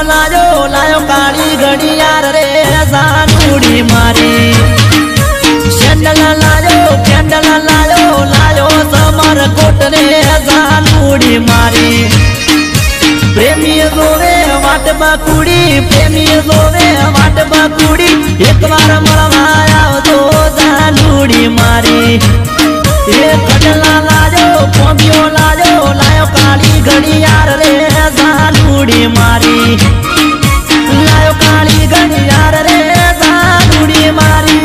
लायो लायो काली घड़ियार रे जानूड़ी मारी सैंडल लायो कैंडल लायो लायो समर कोट रे जानूड़ी मारी प्रेमी जोवे वाट बकुड़ी प्रेमी जोवे वाट बकुड़ी एक बार मरवा आवतो जानूड़ी मारी ये कटला लायो पोंबियो लायो लायो काली घड़ियार रे जानूड़ी मारी लायो काली घड़ियार रे जानूड़ी मारी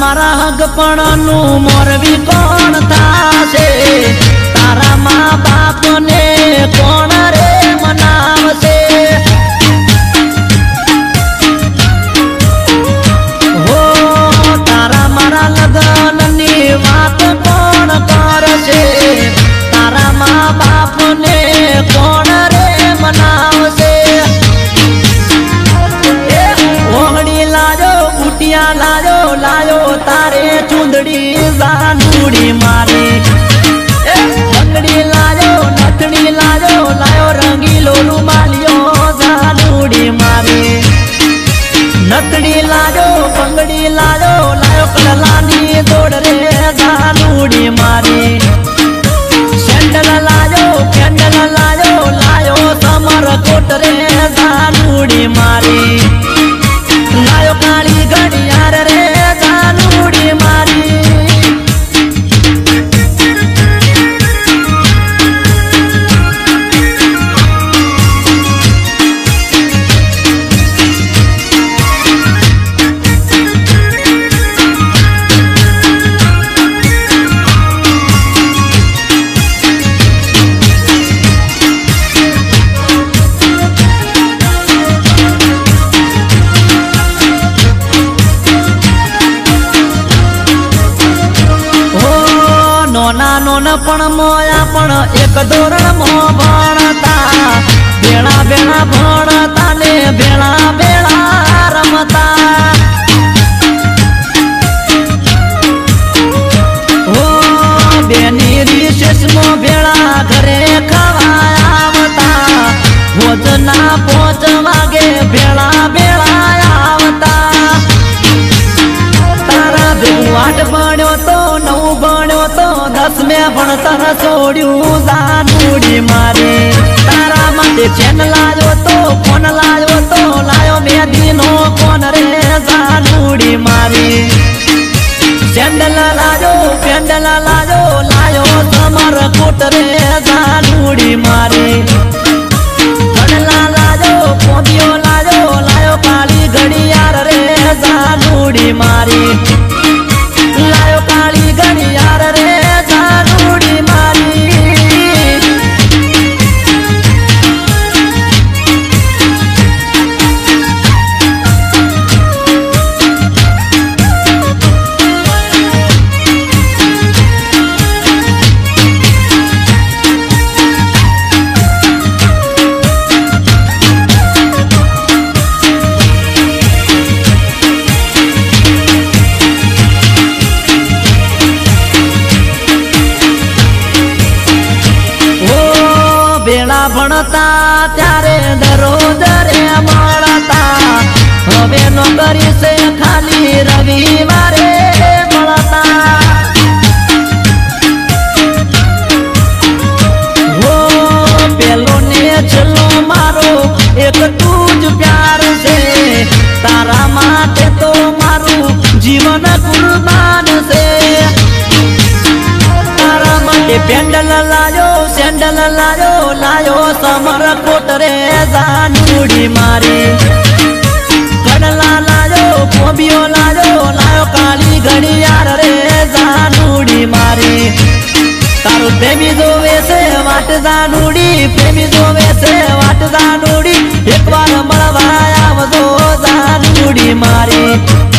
मारा हगपणनु मोरवी कोण थाशे तारा माँ बाप ने कोण रे मनावशे हो तारा मारा लगन नी वात कोण करशे तारा माँ बाप ने कोण रे मनावशे ओहड़ी लाजो कुटिया लाजो लायो तारे चुंदड़ी जानूड़ी मारी बंगड़ी लायो नथड़ी लायो लायो रंगीलो रुमालियो जानूड़ी मारी नथड़ी लायो बंगड़ी लायो लायो कलानी दौड़ रे जानूड़ी मारी सैंडल लायो कैंडल लायो लायो समर कोट रे जानूड़ी मारी लायो काली घड़ियार रे जानूड़ी मारी नोना नोन पण मोया पण एक धोरण मो भणता बेड़ा बेड़ा भणता ने बेड़ा बेड़ा रमता हो बेनी रिशेष मो बेड़ा घरे खवाया आवता भोजना पोच वागे बेड़ा बेड़ा आवता तारा बेवाट बण्यो तो नौ बण्यो तो 10 में भणतर छोड्यू जानूड़ी मारी तारा माटे चेन लायो तो फोन लायो तो लायो मेहंदी नो कोन रे जानूड़ी मारी सैंडल लायो पेंडल लायो लायो समर कोट रे जानूड़ी मारी कड़ला लायो पोंबियो लायो लायो काली घड़ियार रे जानूड़ी मारी लायो काली घड़ियार रे जानूड़ी मारी भणता त्यारे दररोज रे मळता हवे नौकरी से खाली रविवारे मळता हो पेलो ने चलो मारो एक तुझ प्यार से तारा माटे तो मारू जीवन कुर्बान से तारा माटे पेंडल लायो सैंडल लायो लायो समर कोट रे जानूड़ी मारी कड़ला लायो पोंबियो लायो लायो काली घड़ियार रे जानूड़ी मारी तारो प्रेमी जोवे से वाट जानूड़ी प्रेमी जोवे से वाट जानूड़ी एक बार मळवा आवजो जानूड़ी मारी।